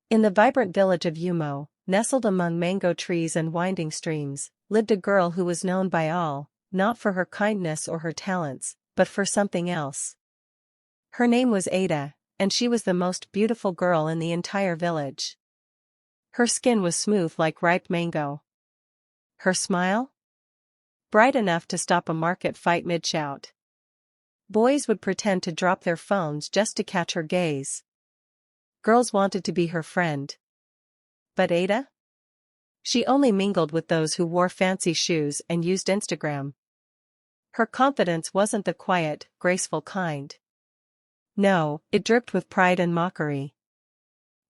In the vibrant village of Yumo, nestled among mango trees and winding streams, lived a girl who was known by all, not for her kindness or her talents, but for something else. Her name was Ada, and she was the most beautiful girl in the entire village. Her skin was smooth like ripe mango. Her smile? Bright enough to stop a market fight mid-shout. Boys would pretend to drop their phones just to catch her gaze. Girls wanted to be her friend. But Ada? She only mingled with those who wore fancy shoes and used Instagram. Her confidence wasn't the quiet, graceful kind. No, it dripped with pride and mockery.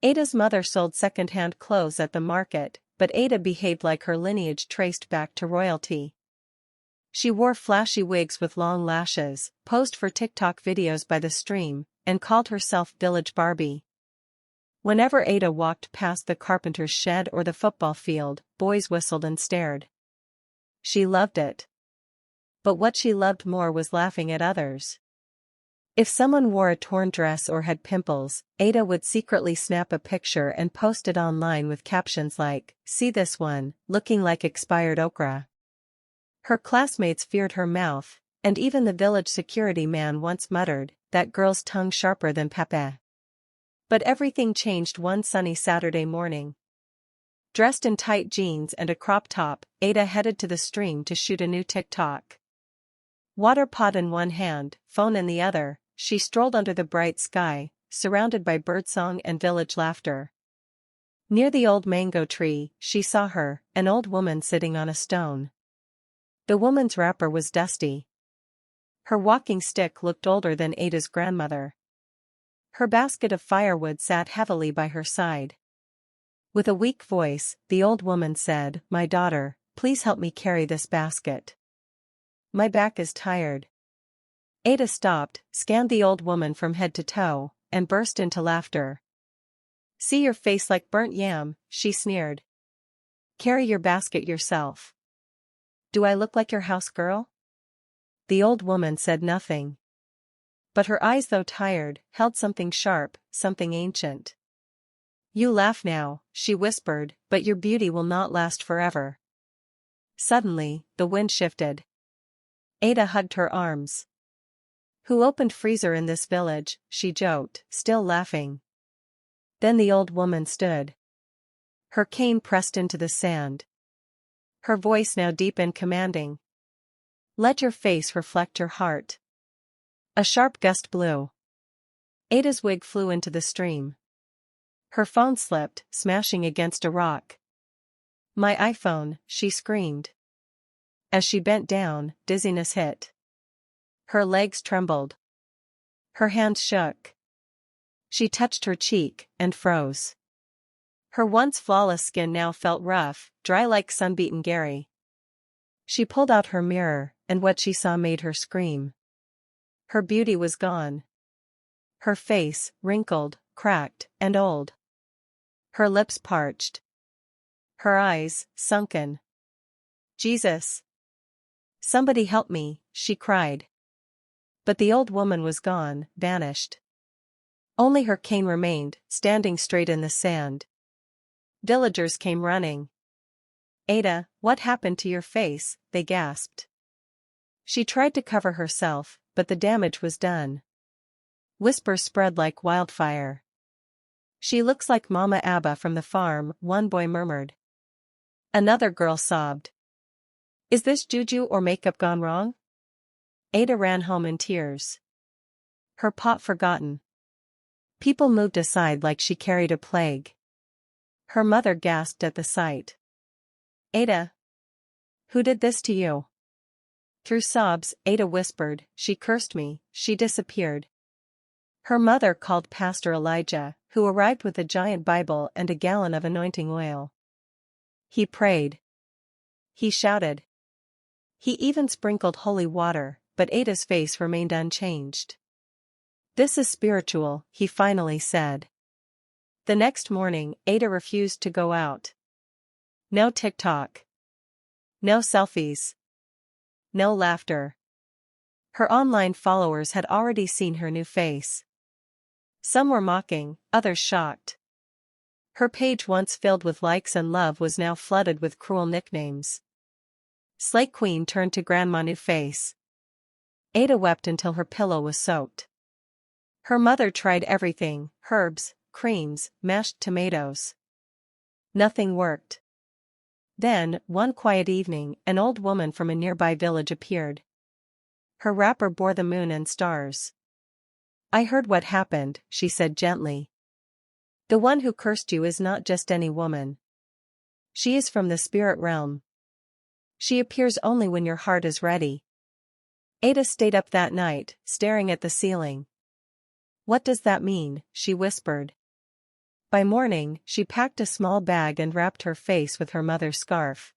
Ada's mother sold second-hand clothes at the market, but Ada behaved like her lineage traced back to royalty. She wore flashy wigs with long lashes, posed for TikTok videos by the stream, and called herself Village Barbie. Whenever Ada walked past the carpenter's shed or the football field, boys whistled and stared. She loved it. But what she loved more was laughing at others. If someone wore a torn dress or had pimples, Ada would secretly snap a picture and post it online with captions like, "See this one, looking like expired okra." Her classmates feared her mouth, and even the village security man once muttered, "That girl's tongue sharper than Pepe." But everything changed one sunny Saturday morning. Dressed in tight jeans and a crop top, Ada headed to the stream to shoot a new TikTok. Water pot in one hand, phone in the other, she strolled under the bright sky, surrounded by birdsong and village laughter. Near the old mango tree, she saw her, an old woman sitting on a stone. The woman's wrapper was dusty. Her walking stick looked older than Ada's grandmother. Her basket of firewood sat heavily by her side. With a weak voice, the old woman said, "My daughter, please help me carry this basket. My back is tired." Ada stopped, scanned the old woman from head to toe, and burst into laughter. "See your face like burnt yam," she sneered. "Carry your basket yourself. Do I look like your house girl?" The old woman said nothing. But her eyes, though tired, held something sharp, something ancient. "You laugh now," she whispered, "but your beauty will not last forever." Suddenly, the wind shifted. Ada hugged her arms. "Who opened freezer in this village?" she joked, still laughing. Then the old woman stood. Her cane pressed into the sand. Her voice now deep and commanding. "Let your face reflect your heart." A sharp gust blew. Ada's wig flew into the stream. Her phone slipped, smashing against a rock. "My iPhone," she screamed. As she bent down, dizziness hit. Her legs trembled. Her hands shook. She touched her cheek, and froze. Her once flawless skin now felt rough, dry like sun-beaten Gary. She pulled out her mirror, and what she saw made her scream. Her beauty was gone. Her face, wrinkled, cracked, and old. Her lips parched. Her eyes, sunken. "Jesus! Somebody help me," she cried. But the old woman was gone, vanished. Only her cane remained, standing straight in the sand. Villagers came running. "Ada, what happened to your face?" they gasped. She tried to cover herself, but the damage was done. Whispers spread like wildfire. "She looks like Mama Abba from the farm," one boy murmured. Another girl sobbed. "Is this juju or makeup gone wrong?" Ada ran home in tears. Her pot forgotten. People moved aside like she carried a plague. Her mother gasped at the sight. "Ada! Who did this to you?" Through sobs, Ada whispered, "She cursed me." She disappeared. Her mother called Pastor Elijah, who arrived with a giant Bible and a gallon of anointing oil. He prayed. He shouted. He even sprinkled holy water, but Ada's face remained unchanged. "This is spiritual," he finally said. The next morning, Ada refused to go out. No TikTok. No selfies. No laughter. Her online followers had already seen her new face. Some were mocking, others shocked. Her page once filled with likes and love was now flooded with cruel nicknames. Slay Queen turned to Grandma New Face. Ada wept until her pillow was soaked. Her mother tried everything, herbs, creams, mashed tomatoes. Nothing worked. Then, one quiet evening, an old woman from a nearby village appeared. Her wrapper bore the moon and stars. "I heard what happened," she said gently. "The one who cursed you is not just any woman. She is from the spirit realm. She appears only when your heart is ready." Ada stayed up that night, staring at the ceiling. "What does that mean?" she whispered. By morning, she packed a small bag and wrapped her face with her mother's scarf.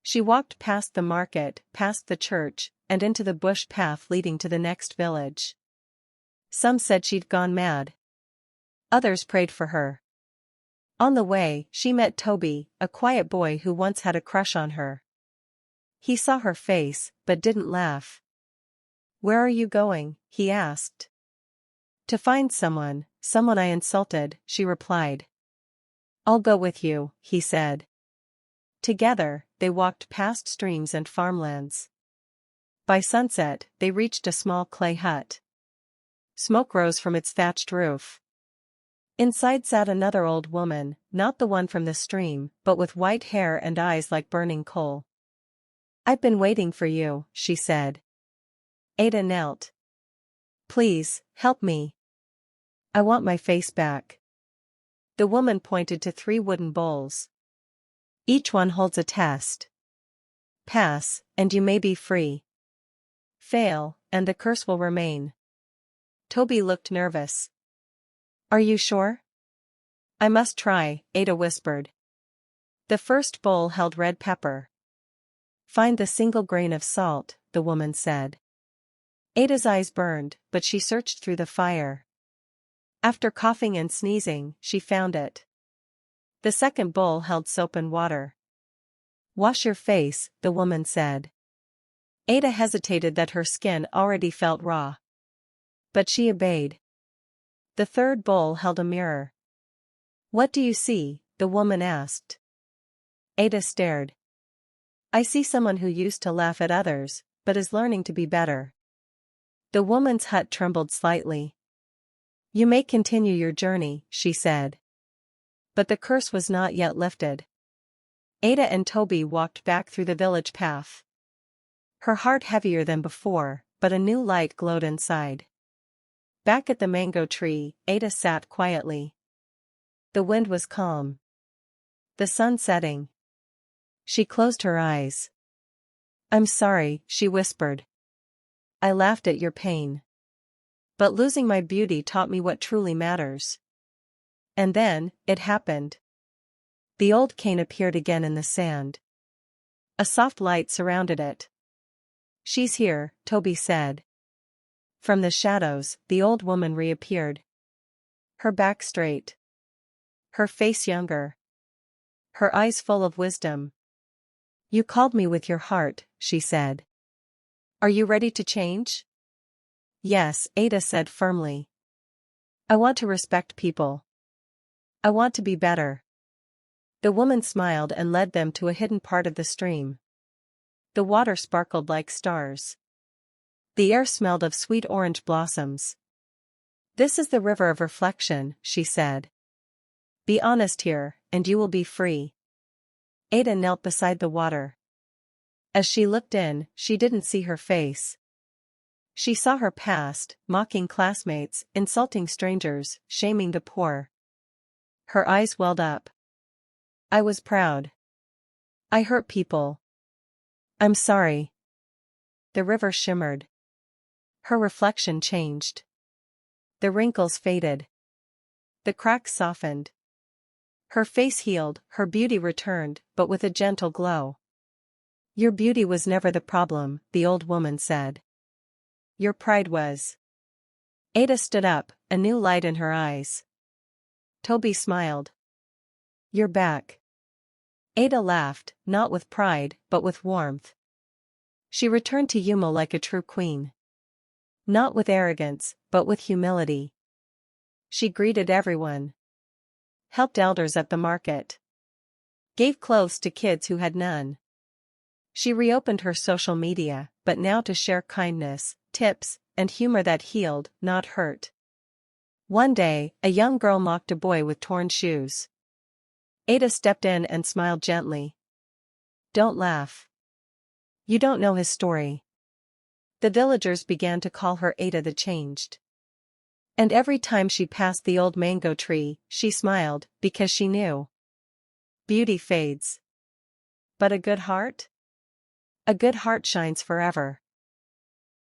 She walked past the market, past the church, and into the bush path leading to the next village. Some said she'd gone mad. Others prayed for her. On the way, she met Toby, a quiet boy who once had a crush on her. He saw her face, but didn't laugh. "Where are you going?" he asked. "To find someone I insulted," she replied. "I'll go with you," he said. Together, they walked past streams and farmlands. By sunset, they reached a small clay hut. Smoke rose from its thatched roof. Inside sat another old woman, not the one from the stream, but with white hair and eyes like burning coal. "I've been waiting for you," she said. Ada knelt. "Please, help me. I want my face back." The woman pointed to 3 wooden bowls. "Each one holds a test. Pass, and you may be free. Fail, and the curse will remain." Toby looked nervous. "Are you sure?" "I must try," Ada whispered. The first bowl held red pepper. "Find the single grain of salt," the woman said. Ada's eyes burned, but she searched through the fire. After coughing and sneezing, she found it. The second bowl held soap and water. "Wash your face," the woman said. Ada hesitated that her skin already felt raw. But she obeyed. The third bowl held a mirror. "What do you see?" the woman asked. Ada stared. "I see someone who used to laugh at others, but is learning to be better." The woman's hut trembled slightly. "You may continue your journey," she said. But the curse was not yet lifted. Ada and Toby walked back through the village path. Her heart heavier than before, but a new light glowed inside. Back at the mango tree, Ada sat quietly. The wind was calm. The sun setting. She closed her eyes. "I'm sorry," she whispered. "I laughed at your pain. But losing my beauty taught me what truly matters." And then, it happened. The old cane appeared again in the sand. A soft light surrounded it. "She's here," Toby said. From the shadows, the old woman reappeared. Her back straight. Her face younger. Her eyes full of wisdom. "You called me with your heart," she said. "Are you ready to change?" "Yes," Ada said firmly. "I want to respect people. I want to be better." The woman smiled and led them to a hidden part of the stream. The water sparkled like stars. The air smelled of sweet orange blossoms. "This is the river of reflection," she said. "Be honest here, and you will be free." Ada knelt beside the water. As she looked in, she didn't see her face. She saw her past, mocking classmates, insulting strangers, shaming the poor. Her eyes welled up. "I was proud. I hurt people. I'm sorry." The river shimmered. Her reflection changed. The wrinkles faded. The cracks softened. Her face healed, her beauty returned, but with a gentle glow. "Your beauty was never the problem," the old woman said. "Your pride was." Ada stood up, a new light in her eyes. Toby smiled. "You're back." Ada laughed, not with pride, but with warmth. She returned to Yumo like a true queen. Not with arrogance, but with humility. She greeted everyone. helped elders at the market, gave clothes to kids who had none. She reopened her social media, but now to share kindness, tips, and humor that healed, not hurt. One day, a young girl mocked a boy with torn shoes. Ada stepped in and smiled gently. "Don't laugh. You don't know his story." The villagers began to call her Ada the Changed. And every time she passed the old mango tree, she smiled, because she knew. Beauty fades. But a good heart? A good heart shines forever.